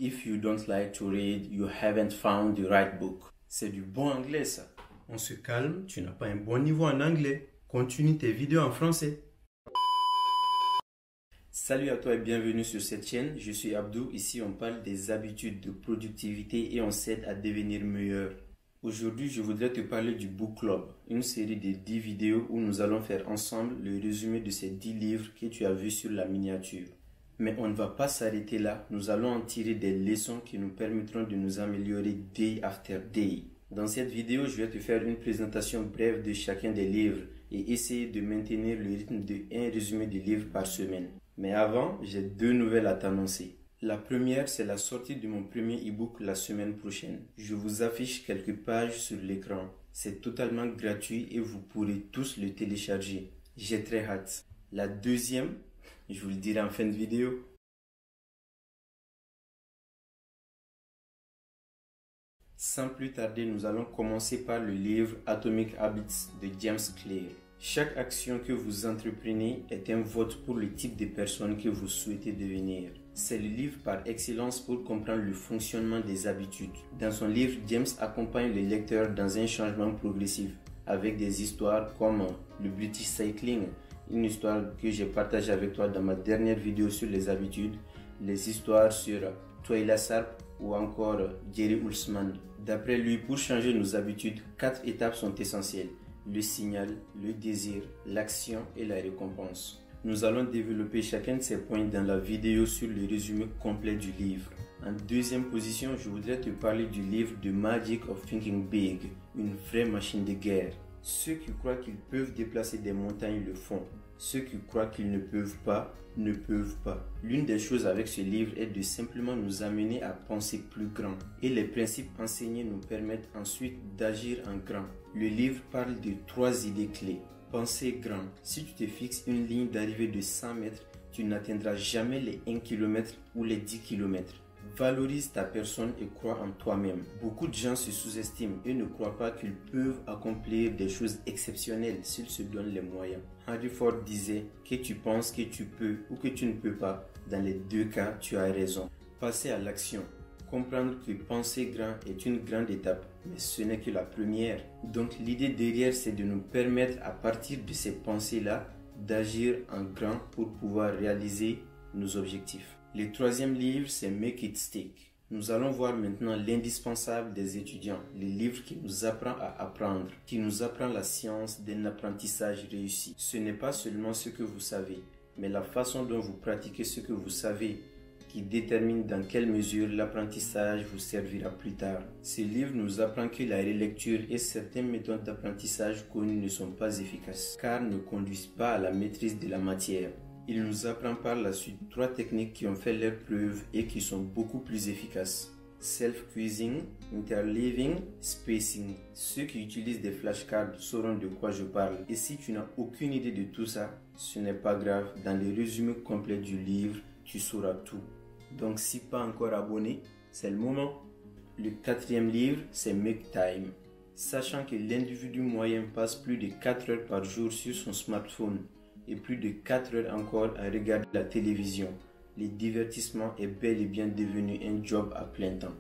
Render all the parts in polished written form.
If you don't like to read, you haven't found the right book. C'est du bon anglais ça. On se calme, tu n'as pas un bon niveau en anglais. Continue tes vidéos en français. Salut à toi et bienvenue sur cette chaîne. Je suis Abdou. Ici, on parle des habitudes de productivité et on s'aide à devenir meilleur. Aujourd'hui, je voudrais te parler du Book Club, une série de 10 vidéos où nous allons faire ensemble le résumé de ces 10 livres que tu as vus sur la miniature. Mais on ne va pas s'arrêter là, nous allons en tirer des leçons qui nous permettront de nous améliorer day after day. Dans cette vidéo, je vais te faire une présentation brève de chacun des livres et essayer de maintenir le rythme de un résumé de livre par semaine. Mais avant, j'ai 2 nouvelles à t'annoncer. La première, c'est la sortie de mon premier e-book la semaine prochaine. Je vous affiche quelques pages sur l'écran. C'est totalement gratuit et vous pourrez tous le télécharger. J'ai très hâte. La deuxième, je vous le dirai en fin de vidéo. Sans plus tarder, nous allons commencer par le livre Atomic Habits de James Clear. Chaque action que vous entreprenez est un vote pour le type de personne que vous souhaitez devenir. C'est le livre par excellence pour comprendre le fonctionnement des habitudes. Dans son livre, James accompagne le lecteur dans un changement progressif avec des histoires comme le British Cycling, une histoire que j'ai partagée avec toi dans ma dernière vidéo sur les habitudes, les histoires sur Twyla Sarp ou encore Gary Ulsman. D'après lui, pour changer nos habitudes, 4 étapes sont essentielles: le signal, le désir, l'action et la récompense. Nous allons développer chacun de ces points dans la vidéo sur le résumé complet du livre. En deuxième position, je voudrais te parler du livre The Magic of Thinking Big, une vraie machine de guerre. Ceux qui croient qu'ils peuvent déplacer des montagnes le font. Ceux qui croient qu'ils ne peuvent pas, ne peuvent pas. L'une des choses avec ce livre est de simplement nous amener à penser plus grand. Et les principes enseignés nous permettent ensuite d'agir en grand. Le livre parle de 3 idées clés. Penser grand. Si tu te fixes une ligne d'arrivée de 100 mètres, tu n'atteindras jamais les 1 km ou les 10 km. Valorise ta personne et crois en toi-même. Beaucoup de gens se sous-estiment et ne croient pas qu'ils peuvent accomplir des choses exceptionnelles s'ils se donnent les moyens. Henry Ford disait que tu penses que tu peux ou que tu ne peux pas. Dans les 2 cas, tu as raison. Passer à l'action. Comprendre que penser grand est une grande étape, mais ce n'est que la première. Donc l'idée derrière, c'est de nous permettre à partir de ces pensées-là d'agir en grand pour pouvoir réaliser nos objectifs. Le 3e livre, c'est Make It Stick. Nous allons voir maintenant l'indispensable des étudiants, le livre qui nous apprend à apprendre, qui nous apprend la science d'un apprentissage réussi. Ce n'est pas seulement ce que vous savez, mais la façon dont vous pratiquez ce que vous savez qui détermine dans quelle mesure l'apprentissage vous servira plus tard. Ce livre nous apprend que la relecture et certaines méthodes d'apprentissage connues ne sont pas efficaces, car ne conduisent pas à la maîtrise de la matière. Il nous apprend par la suite 3 techniques qui ont fait leurs preuves et qui sont beaucoup plus efficaces. Self-quizzing, interleaving, spacing. Ceux qui utilisent des flashcards sauront de quoi je parle. Et si tu n'as aucune idée de tout ça, ce n'est pas grave. Dans le résumé complet du livre, tu sauras tout. Donc si pas encore abonné, c'est le moment. Le 4e livre, c'est Make Time. Sachant que l'individu moyen passe plus de 4 heures par jour sur son smartphone et plus de 4 heures encore à regarder la télévision, le divertissement est bel et bien devenu un job à plein temps.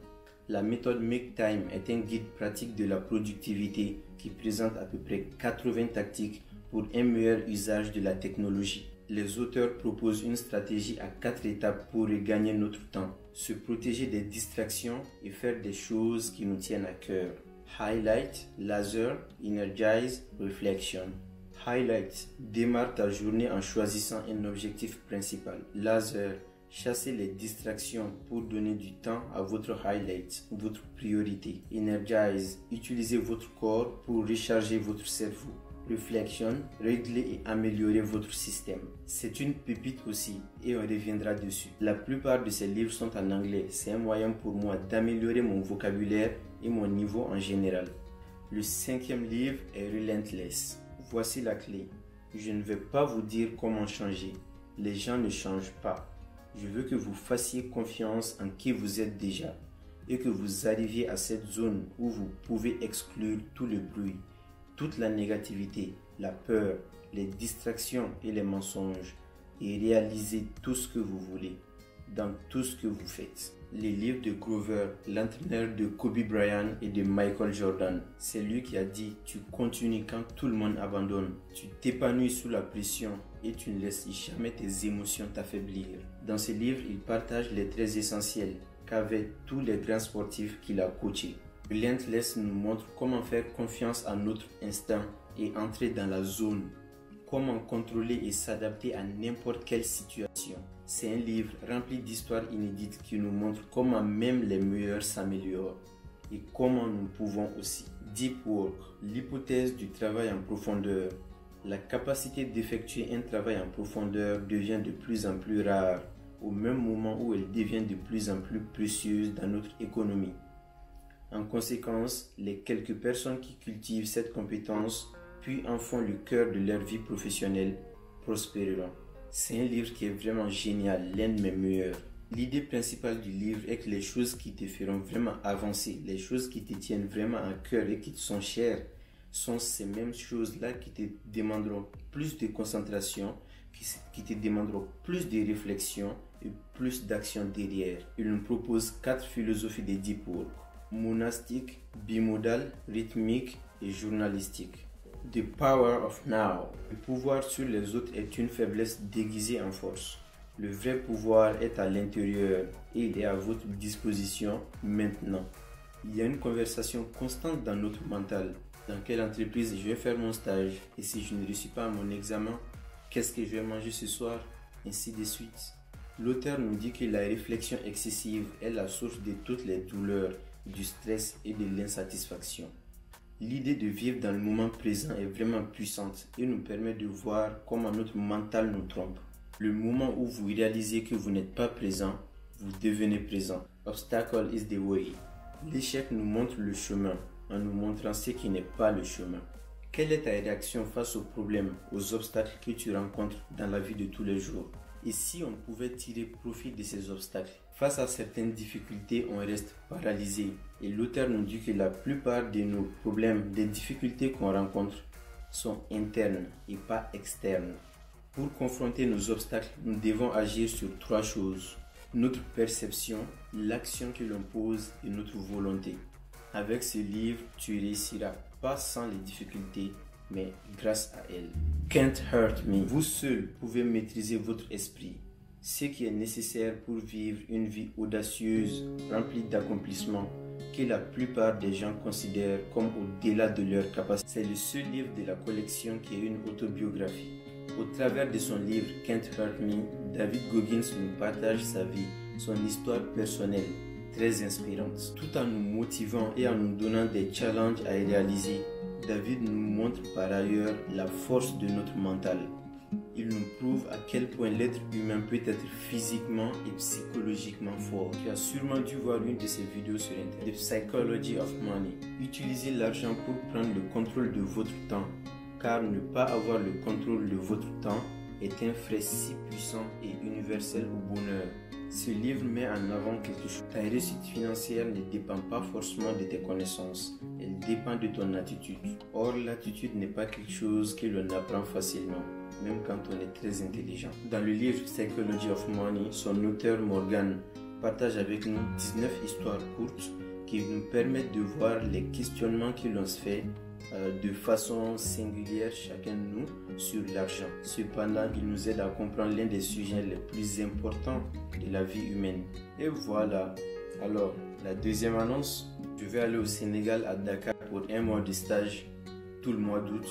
La méthode Make Time est un guide pratique de la productivité qui présente à peu près 80 tactiques pour un meilleur usage de la technologie. Les auteurs proposent une stratégie à 4 étapes pour regagner notre temps, se protéger des distractions et faire des choses qui nous tiennent à cœur. Highlight, Laser, Energize, Reflection. Highlight, démarre ta journée en choisissant un objectif principal. Laser, chassez les distractions pour donner du temps à votre highlight, votre priorité. Energize, utilisez votre corps pour recharger votre cerveau. Reflection, régler et améliorer votre système. C'est une pépite aussi et on reviendra dessus. La plupart de ces livres sont en anglais. C'est un moyen pour moi d'améliorer mon vocabulaire et mon niveau en général. Le 5e livre est Relentless. Voici la clé. Je ne vais pas vous dire comment changer. Les gens ne changent pas. Je veux que vous fassiez confiance en qui vous êtes déjà et que vous arriviez à cette zone où vous pouvez exclure tout le bruit, toute la négativité, la peur, les distractions et les mensonges et réaliser tout ce que vous voulez dans tout ce que vous faites. les livres de Grover, l'entraîneur de Kobe Bryant et de Michael Jordan. C'est lui qui a dit « Tu continues quand tout le monde abandonne. Tu t'épanouis sous la pression et tu ne laisses jamais tes émotions t'affaiblir. » Dans ce livre, il partage les traits essentiels qu'avaient tous les grands sportifs qu'il a coachés. Relentless nous montre comment faire confiance à notre instinct et entrer dans la zone. Comment contrôler et s'adapter à n'importe quelle situation. C'est un livre rempli d'histoires inédites qui nous montre comment même les meilleurs s'améliorent et comment nous pouvons aussi. Deep Work, l'hypothèse du travail en profondeur. La capacité d'effectuer un travail en profondeur devient de plus en plus rare au même moment où elle devient de plus en plus précieuse dans notre économie. En conséquence, les quelques personnes qui cultivent cette compétence puis en font le cœur de leur vie professionnelle prospéreront. C'est un livre qui est vraiment génial, l'un de mes meilleurs. L'idée principale du livre est que les choses qui te feront vraiment avancer, les choses qui te tiennent vraiment à cœur et qui te sont chères, sont ces mêmes choses-là qui te demanderont plus de concentration, qui te demanderont plus de réflexion et plus d'action derrière. Il nous propose 4 philosophies de Deep Work: monastique, bimodal, rythmique et journalistique. The Power of Now. Le pouvoir sur les autres est une faiblesse déguisée en force. Le vrai pouvoir est à l'intérieur et il est à votre disposition maintenant. Il y a une conversation constante dans notre mental. Dans quelle entreprise je vais faire mon stage? Et si je ne réussis pas à mon examen, qu'est-ce que je vais manger ce soir? Ainsi de suite. L'auteur nous dit que la réflexion excessive est la source de toutes les douleurs, du stress et de l'insatisfaction. L'idée de vivre dans le moment présent est vraiment puissante et nous permet de voir comment notre mental nous trompe. Le moment où vous réalisez que vous n'êtes pas présent, vous devenez présent. Obstacle is the way. L'échec nous montre le chemin en nous montrant ce qui n'est pas le chemin. Quelle est ta réaction face aux problèmes, aux obstacles que tu rencontres dans la vie de tous les jours? Et si on pouvait tirer profit de ces obstacles? Face à certaines difficultés, on reste paralysé. Et l'auteur nous dit que la plupart de nos problèmes, des difficultés qu'on rencontre, sont internes et pas externes. Pour confronter nos obstacles, nous devons agir sur 3 choses. Notre perception, l'action que l'on pose et notre volonté. Avec ce livre, tu réussiras pas sans les difficultés, mais grâce à elles. Can't Hurt Me. Vous seul pouvez maîtriser votre esprit. Ce qui est nécessaire pour vivre une vie audacieuse, remplie d'accomplissements, que la plupart des gens considèrent comme au-delà de leur capacité. C'est le seul livre de la collection qui est une autobiographie. Au travers de son livre Can't Hurt Me, David Goggins nous partage sa vie, son histoire personnelle, très inspirante. Tout en nous motivant et en nous donnant des challenges à réaliser, David nous montre par ailleurs la force de notre mental. Il nous prouve à quel point l'être humain peut être physiquement et psychologiquement fort. Tu as sûrement dû voir une de ses vidéos sur Internet, The Psychology of Money. Utilisez l'argent pour prendre le contrôle de votre temps, car ne pas avoir le contrôle de votre temps est un frein si puissant et universel au bonheur. Ce livre met en avant quelque chose. Ta réussite financière ne dépend pas forcément de tes connaissances, elle dépend de ton attitude. Or, l'attitude n'est pas quelque chose que l'on apprend facilement, même quand on est très intelligent. Dans le livre Psychology of Money, son auteur Morgan partage avec nous 19 histoires courtes qui nous permettent de voir les questionnements que l'on se fait de façon singulière chacun de nous sur l'argent. Cependant, il nous aide à comprendre l'un des sujets les plus importants de la vie humaine. Et voilà. Alors, la deuxième annonce, je vais aller au Sénégal à Dakar pour un mois de stage tout le mois d'août.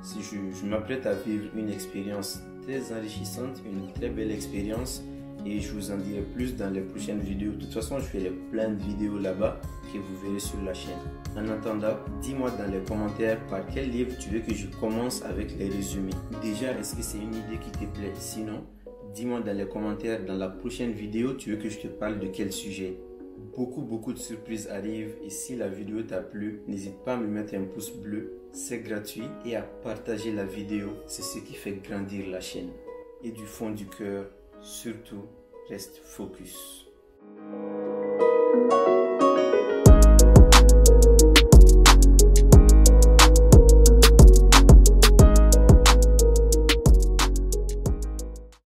Si je m'apprête à vivre une expérience très enrichissante, une très belle expérience, et je vous en dirai plus dans les prochaines vidéos. De toute façon, je ferai plein de vidéos là-bas que vous verrez sur la chaîne. En attendant, dis-moi dans les commentaires par quel livre tu veux que je commence avec les résumés. Déjà, est-ce que c'est une idée qui te plaît? Sinon, dis-moi dans les commentaires dans la prochaine vidéo, tu veux que je te parle de quel sujet. Beaucoup de surprises arrivent et si la vidéo t'a plu, n'hésite pas à me mettre un pouce bleu, c'est gratuit, et à partager la vidéo, c'est ce qui fait grandir la chaîne. Et du fond du cœur, surtout, reste focus.